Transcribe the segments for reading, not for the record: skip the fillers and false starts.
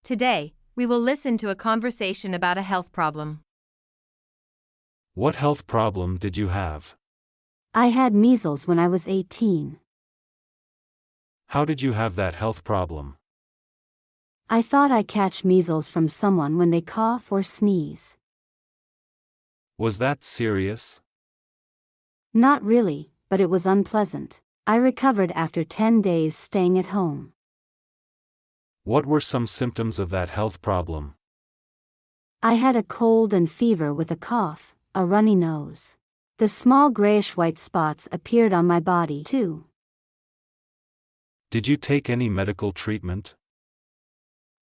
Today, we will listen to a conversation about a health problem. What health problem did you have? I had measles when I was 18. How did you have that health problem? I thought I catch measles from someone when they cough or sneeze. Was that serious? Not really, but it was unpleasant. I recovered after 10 days staying at home. What were some symptoms of that health problem? I had a cold and fever with a cough, a runny nose. The small grayish-white spots appeared on my body too. Did you take any medical treatment?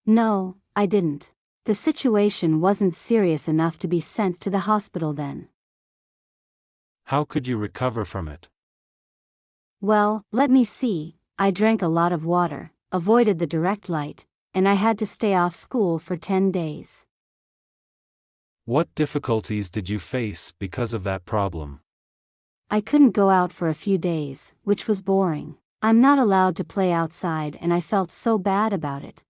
No, I didn't. The situation wasn't serious enough to be sent to the hospital then. How could you recover from it? Well, let me see. I drank a lot of water, avoided the direct light, and I had to stay off school for 10 days. What difficulties did you face because of that problem? I couldn't go out for a few days, which was boring. I'm not allowed to play outside and I felt so bad about it.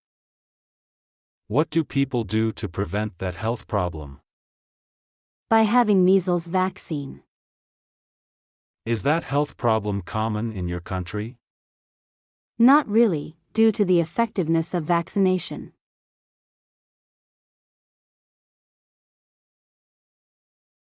What do people do to prevent that health problem? By having measles vaccine. Is that health problem common in your country? Not really, due to the effectiveness of vaccination.